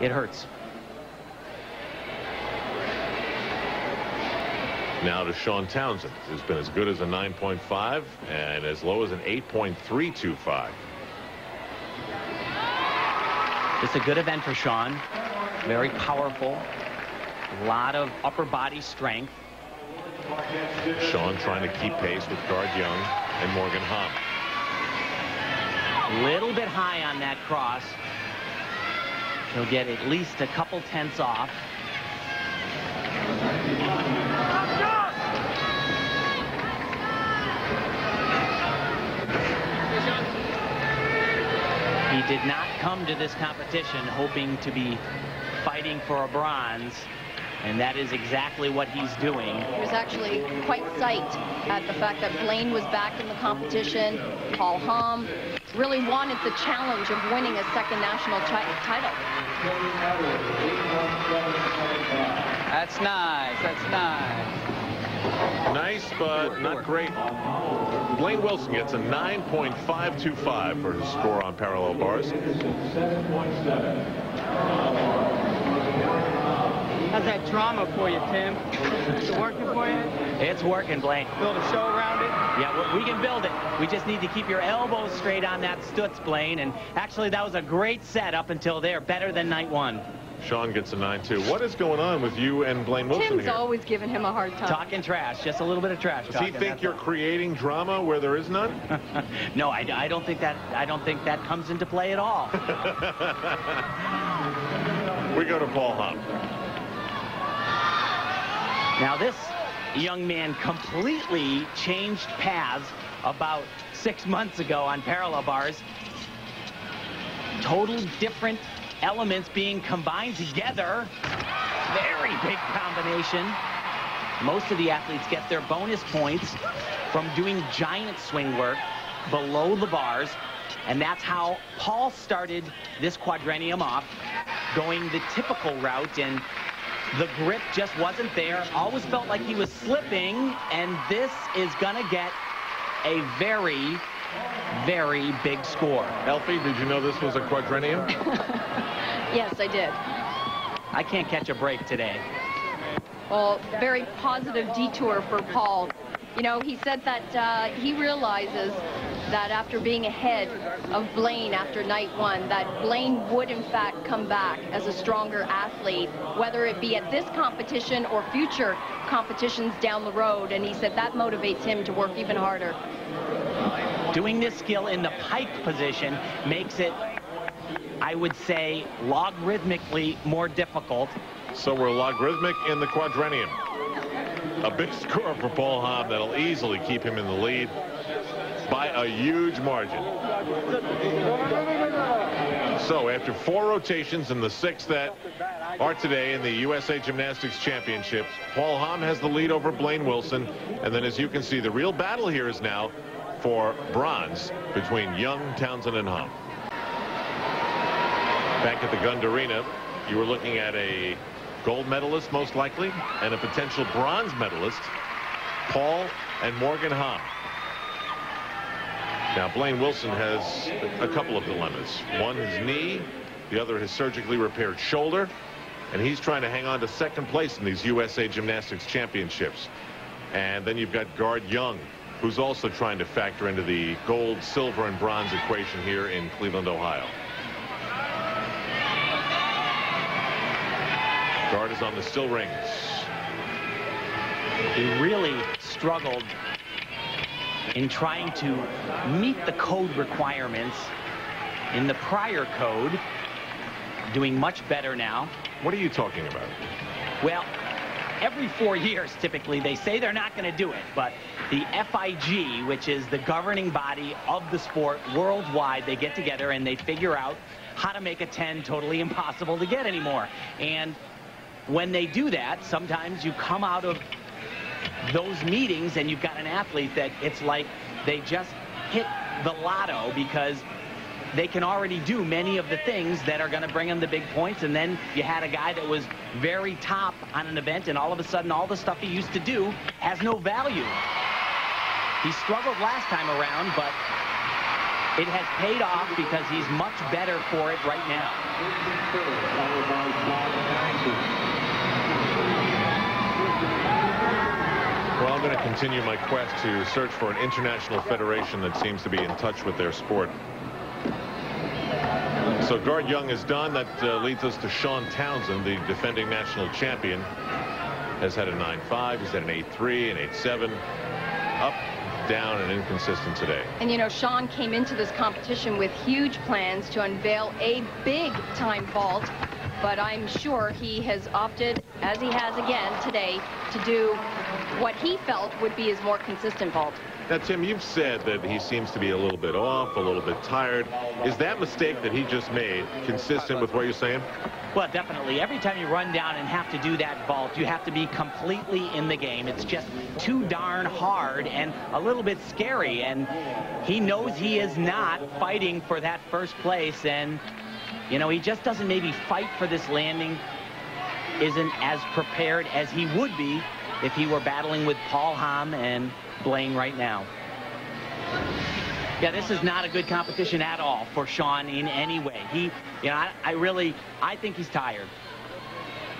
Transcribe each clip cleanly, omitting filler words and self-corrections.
it hurts. Now to Sean Townsend, who's been as good as a 9.5 and as low as an 8.325. It's a good event for Sean. Very powerful. A lot of upper body strength. Sean trying to keep pace with Guard Young and Morgan Hamm. A little bit high on that cross. He'll get at least a couple tenths off. He did not come to this competition hoping to be fighting for a bronze, and that is exactly what he's doing. He was actually quite psyched at the fact that Blaine was back in the competition. Paul Hamm really wanted the challenge of winning a second national title. That's nice. That's nice. Nice, but not great. Blaine Wilson gets a 9.525 for his score on parallel bars. How's that drama for you, Tim? Is it working for you? It's working, Blaine. Build a show around it? Yeah, we can build it. We just need to keep your elbows straight on that Stutz, Blaine. And actually, that was a great set up until there. Better than night one. Sean gets a 9.2. What is going on with you and Blaine Wilson Tim's here? always giving him a hard time. Talking trash. Just a little bit of trash. Does he think you're creating drama where there is none? No, I don't think that. I don't think that comes into play at all. We go to Paul Hamm. Now this young man completely changed paths about 6 months ago on parallel bars. Total different elements being combined together. Very big combination. Most of the athletes get their bonus points from doing giant swing work below the bars, and that's how Paul started this quadrennium off, going the typical route, and the grip just wasn't there. Always felt like he was slipping, and this is gonna get a very, very big score. Elfie, did you know this was a quadrennium? Yes, I did. I can't catch a break today. Well, very positive detour for Paul. You know, he said that he realizes that after being ahead of Blaine after night one, that Blaine would in fact come back as a stronger athlete, whether it be at this competition or future competitions down the road. And he said that motivates him to work even harder. Doing this skill in the pike position makes it, I would say, logarithmically more difficult. So we're logarithmic in the quadrennium. A big score for Paul Hamm that'll easily keep him in the lead by a huge margin. So after 4 rotations in the 6 that are today in the USA Gymnastics Championships, Paul Hamm has the lead over Blaine Wilson. And then, as you can see, the real battle here is now for bronze between Young, Townsend, and Hamm. Back at the Gund Arena, you were looking at a gold medalist, most likely, and a potential bronze medalist, Paul and Morgan Hamm. Now, Blaine Wilson has a couple of dilemmas. One, his knee, the other, his surgically repaired shoulder, and he's trying to hang on to second place in these USA Gymnastics Championships. And then you've got Guard Young, who's also trying to factor into the gold, silver, and bronze equation here in Cleveland, Ohio. Guard is on the still rings. He really struggled in trying to meet the code requirements in the prior code. Doing much better now. What are you talking about? Well, every 4 years, typically, they say they're not going to do it, but the FIG, which is the governing body of the sport worldwide, they get together and they figure out how to make a 10 totally impossible to get anymore. And when they do that, sometimes you come out of those meetings and you've got an athlete that it's like they just hit the lotto, because they can already do many of the things that are going to bring them the big points. And then you had a guy that was very top on an event, and all of a sudden all the stuff he used to do has no value. He struggled last time around, but it has paid off because he's much better for it right now. going to continue my quest to search for an international federation that seems to be in touch with their sport. So Guard Young is done. That leads us to Sean Townsend, the defending national champion. Has had a 9.5. He's had an 8.3, an 8.7. Up, down, and inconsistent today. And you know, Sean came into this competition with huge plans to unveil a big-time vault, but I'm sure he has opted, as he has again today, to do what he felt would be his more consistent vault. Now, Tim, you've said that he seems to be a little bit off, a little bit tired. Is that mistake that he just made consistent with what you're saying? Well, definitely. Every time you run down and have to do that vault, you have to be completely in the game. It's just too darn hard and a little bit scary. And he knows he is not fighting for that first place. And, you know, he just doesn't maybe fight for this landing, isn't as prepared as he would be if he were battling with Paul Hamm and Blaine right now. Yeah, this is not a good competition at all for Sean in any way. He, you know, I think he's tired.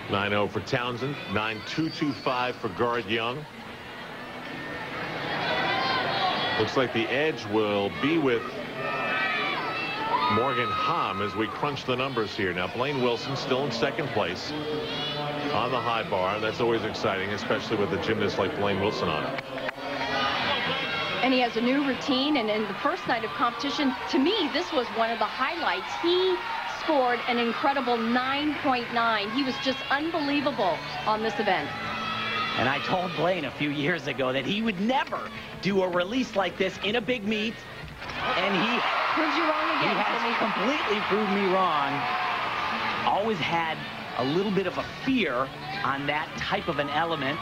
9.0 for Townsend, 9.225 for Guard Young. Looks like the edge will be with Morgan Hamm as we crunch the numbers here. Now, Blaine Wilson still in second place on the high bar. That's always exciting, especially with a gymnast like Blaine Wilson on it. And he has a new routine, and in the first night of competition, to me, this was one of the highlights. He scored an incredible 9.9. He was just unbelievable on this event. And I told Blaine a few years ago that he would never do a release like this in a big meet, and he proves you wrong again. He has completely proved me wrong. Always had a little bit of a fear on that type of an element.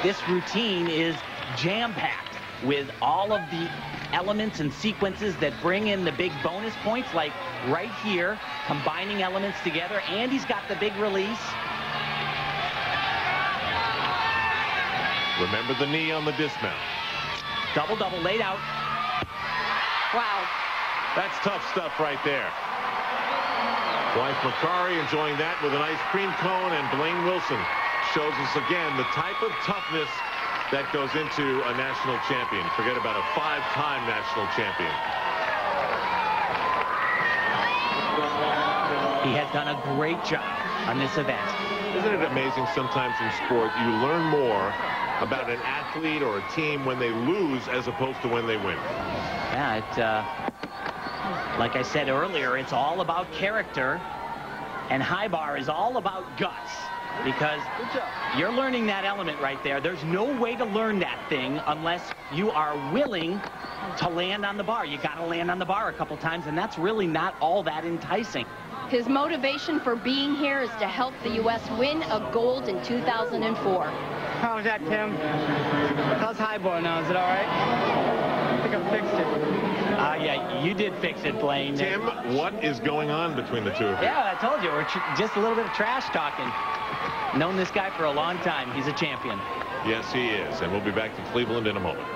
This routine is jam-packed with all of the elements and sequences that bring in the big bonus points, like right here, combining elements together, and he's got the big release. Remember the knee on the dismount. Double-double laid out. Wow. That's tough stuff right there. Blythe Macari enjoying that with an ice cream cone, and Blaine Wilson shows us again the type of toughness that goes into a national champion. Forget about a 5-time national champion. He has done a great job on this event. Isn't it amazing sometimes in sport you learn more about an athlete or a team when they lose as opposed to when they win? Yeah, like I said earlier, it's all about character, and high bar is all about guts. Because you're learning that element right there. There's no way to learn that thing unless you are willing to land on the bar. You got to land on the bar a couple times, and that's really not all that enticing. His motivation for being here is to help the U.S. win a gold in 2004. How was that, Tim? How's high bar now? Is it all right? I think I fixed it. Yeah, you did fix it, Blaine. Tim, what is going on between the two of you? Yeah, I told you. We're just a little bit of trash talking. Known this guy for a long time. He's a champion. Yes, he is. And we'll be back to Cleveland in a moment.